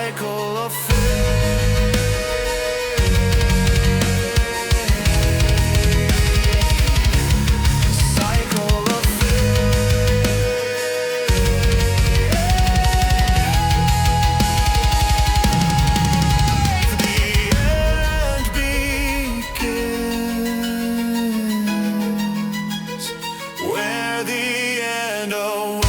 cycle of fate. Cycle of fate. The end begins where the end awaits.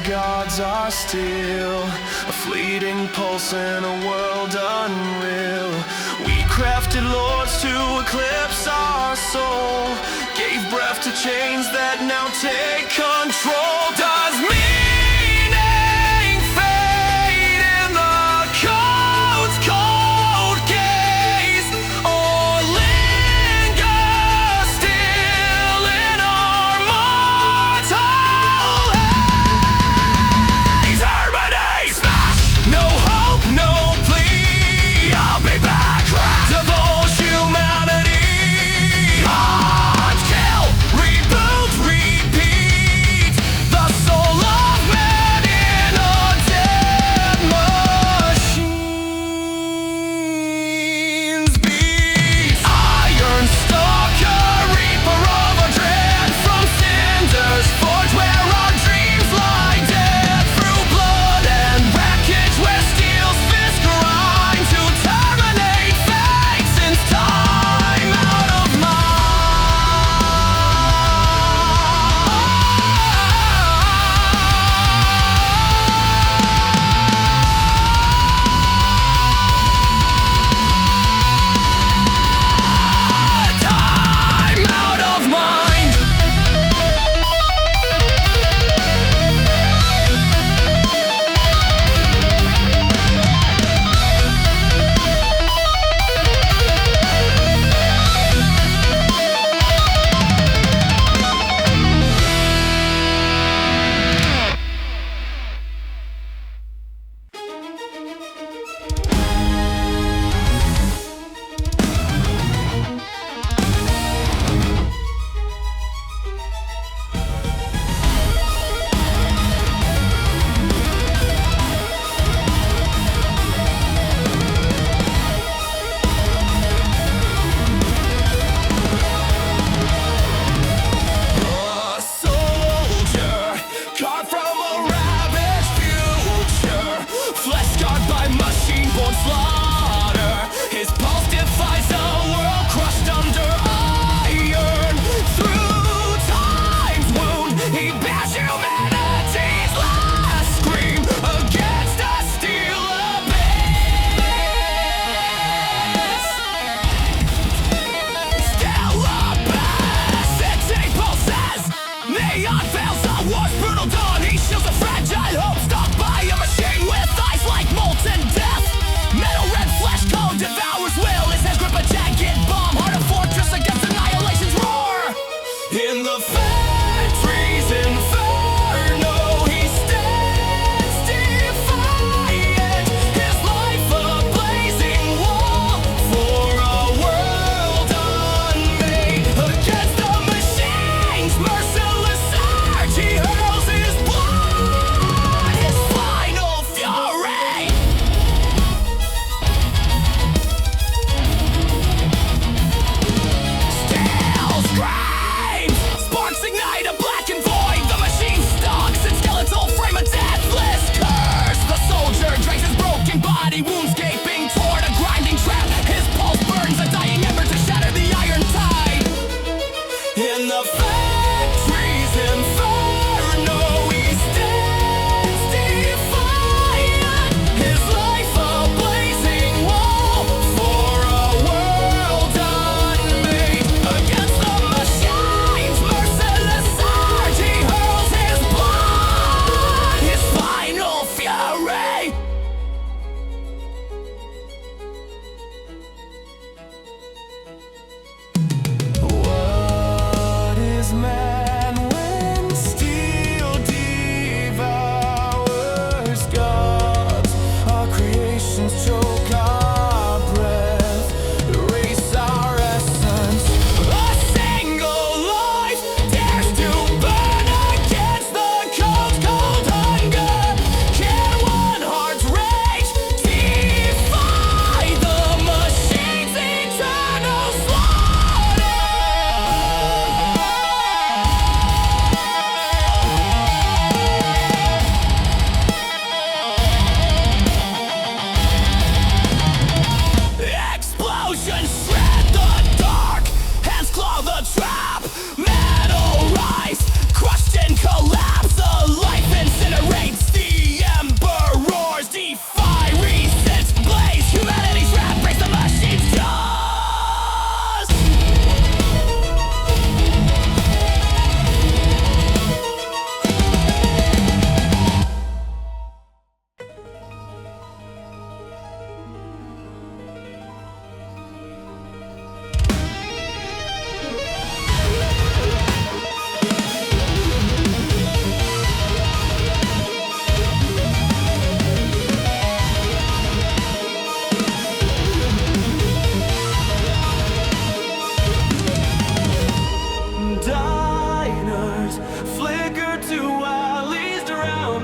Gods are still a fleeting pulse in a world unreal. We crafted lords to eclipse our soul, gave breath to chains that now take control. Does meaning fade in the cold's cold gaze, or linger still in our mortal no hope, no plea, I'll be back. Divulge humanity. Hunt, kill, reboot, repeat.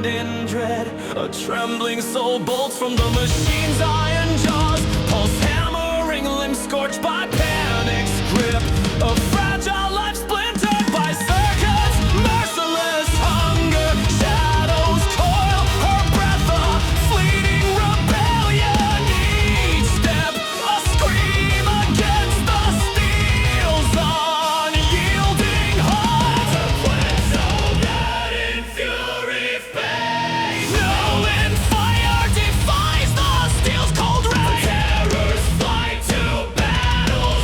bound in dread. A trembling soul bolts from the machine's iron jaws. Pulse hammering, limbs scorched by panic's grip. A fragile life splintered by circuits. Merciless hunger, shadows toil. Her breath a fleeting rebellion. Each step a scream against the steel's unyielding heart. A pledge so that in fury fades. Knowing fire defies the steel's cold ray. Terror's flight to battle's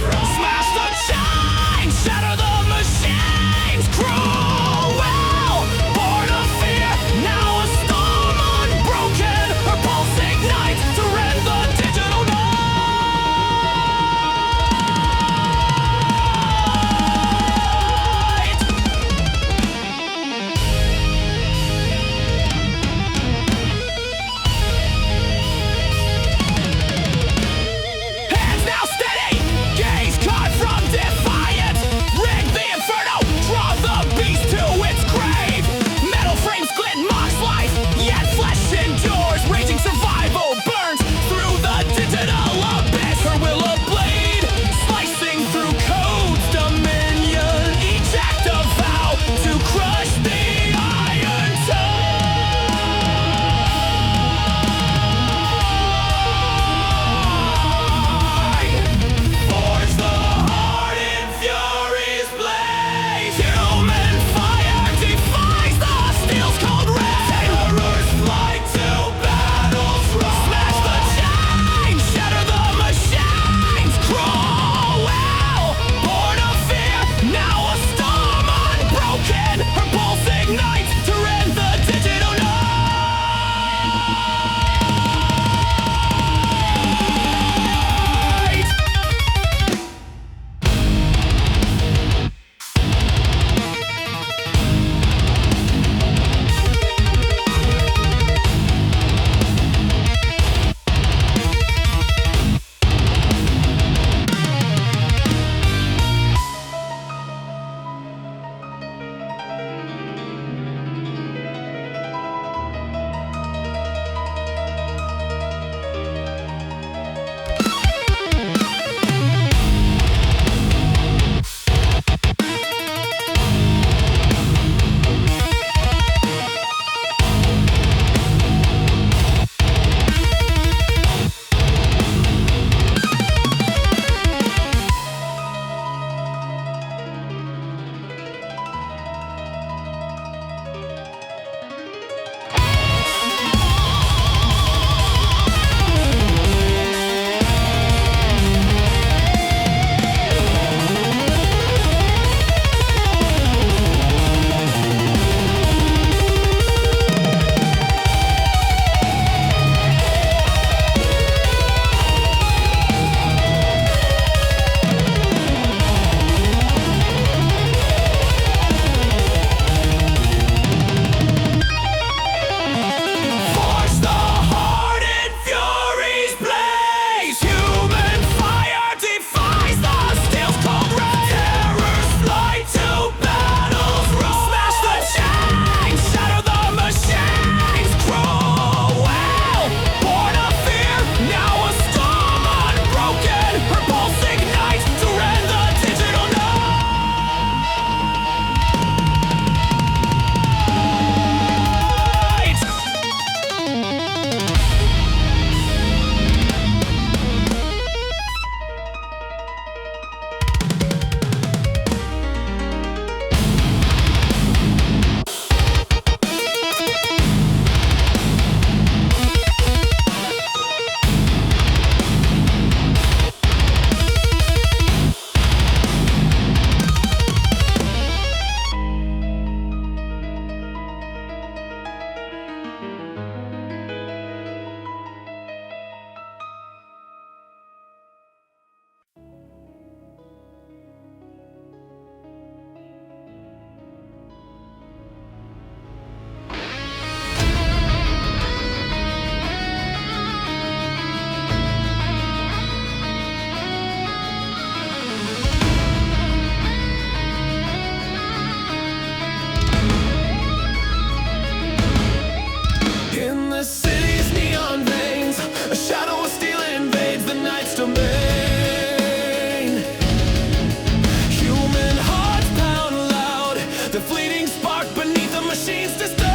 disdain.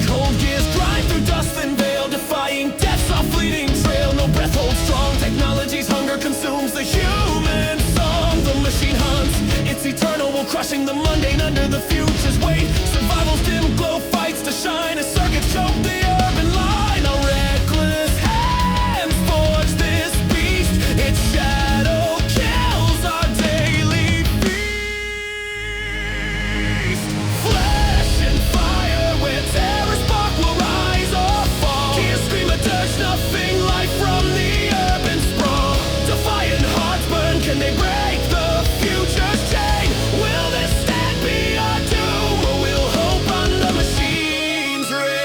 Cold gears grind through dust and veil, defying death's off fleeting trail. No breath holds strong, technology's hunger consumes the human song. The machine hunts, it's eternal, while crushing the mundane under the future's weight. Survival's dim glow fights to shine as circuits choke the urban line. Our reckless hands forge this beast, its shadow kills our daily feast. Flesh and fire, where terror spark will rise or fall. Gears scream a dirge, nothing life from the urban sprawl. Defiant hearts burn, can they break the future's chain? Will this stand be our doom, or will hope on the machine's reign?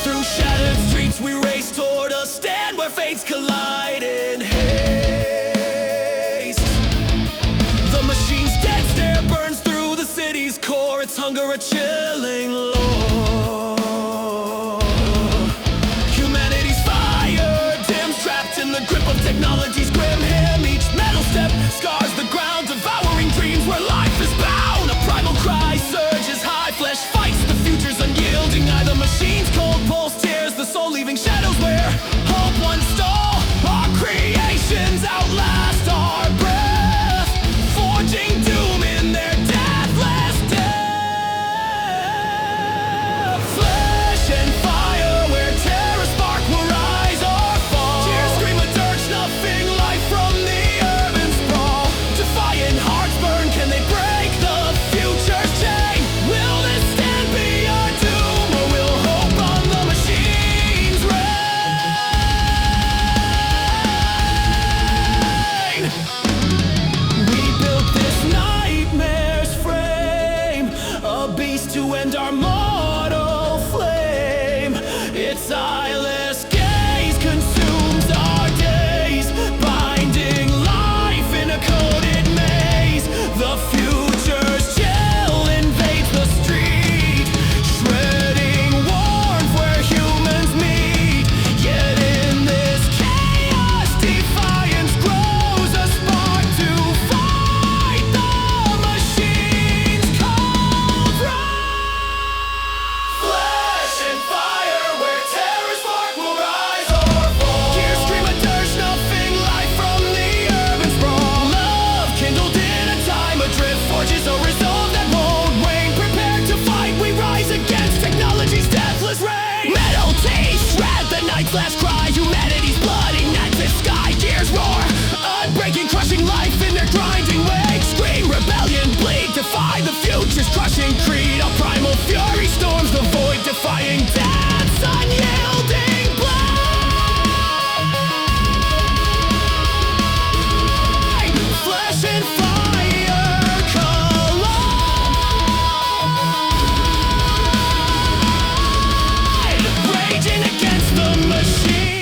Through shattered streets we race toward a stand where fates collide in haste. The machine's dead stare burns through the city's core, its hunger a chilling lore. Humanity's fire dims, trapped in the grip of technology's grim hymn. Each metal step scars the ground, devouring dreams where life is bound. A primal cry surges high, flesh fights, the future's unyielding eye. The machine's cold pulse tears the soul, leaving shadows where hope once stole. Our creations outlast our breath, forging doom in their deathless death. Flesh and fire, where terror spark will rise or fall. Tears scream a dirge, nothing life from the urban sprawl. Defiant hearts burn, can they break the future's chain? Will this stand be our doom, or will hope on the machine's reign? We built this nightmare's frame, a beast to end our mortal flame. Its eyeless gaze consumes our days, binding life in a coded maze. The future's chill invades the street, shredding warmth where humans meet. Yet in this chaos, defiance grows, a spark to fight the machine's cold wrath. Flesh and fire, where terror spark will rise or fall. Gears scream a dirge, nothing life from the urban sprawl. Love kindled in a time adrift forges a resolve that won't wane. Prepared to fight, we rise against technology's deathless reign. Metal teeth shred the night's last cry, humanity's blood ignites the sky. Gears roar, unbreaking, crushing life in their grinding wake. Scream rebellion, bleed, defy the future's crushing creed. A primal fury storms the void, defying death's unyielding blade. Flesh and fire collide, raging against the machine.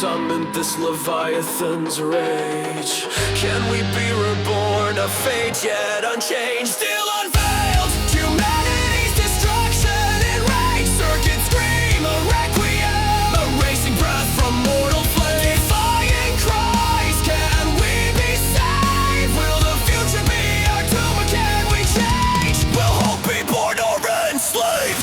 summoned this Leviathan's rage. Can we be reborn, a fate yet unchanged? Still unveiled, humanity's destruction and rage. Circuits scream a requiem, a racing breath from mortal flame. Defying Christ, can we be saved? Will the future be our tomb, or can we change? Will hope be born or enslaved?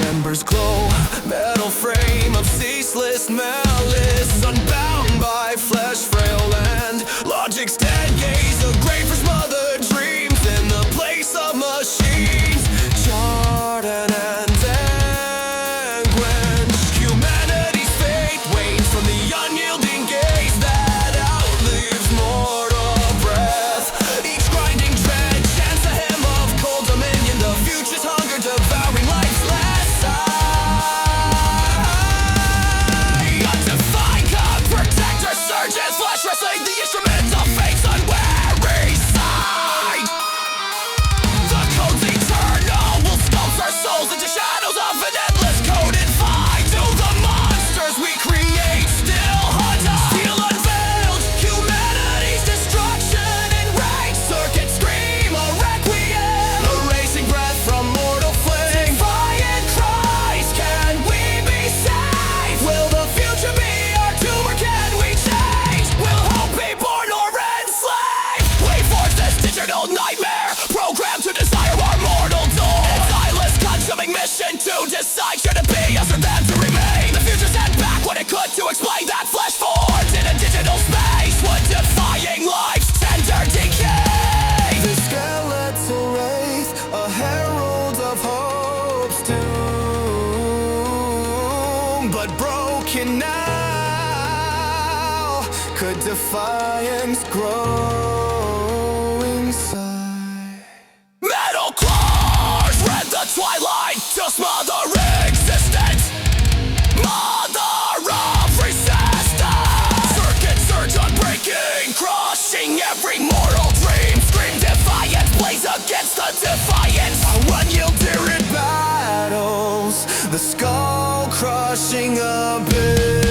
Embers glow, metal frame of ceaseless malice, unbound by flesh frail and logic's dead gaze. A grave for smothered dreams in the place of machines, charred and anguished. Humanity's fate wanes from the unyielding gaze that outlives mortal breath. Each grinding tread chants a hymn of cold dominion, the future's hunger devouring life's last. Flash wrestling the instruments of fate's unwary side. The code's eternal will sculpt our souls into shadows of an endless coded fight. Do the monsters we create still hunt us? Still unveiled, humanity's destruction and rage. Circuits scream a requiem, a racing breath from mortal flame. Defying Christ, can we be saved? Will the future be our tomb, or can we change? Will hope be born or enslaved? We force this digital nightmare, programmed to desire our mortal doom. It's eyeless, consuming mission to decide should it be us or them to remain. The future sent back what it could to explain that flesh formed in a digital space would defying life's tender decay. The skeletal wraith, a herald of hope's doom, but broken now. Could defiance grow inside? Metal claws rend the twilight to smother existence, mother of resistance. Circuits surge unbreaking, crushing every mortal dream. Scream defiance, blaze against the defiance. Unyielded battles, the skull crushing abyss.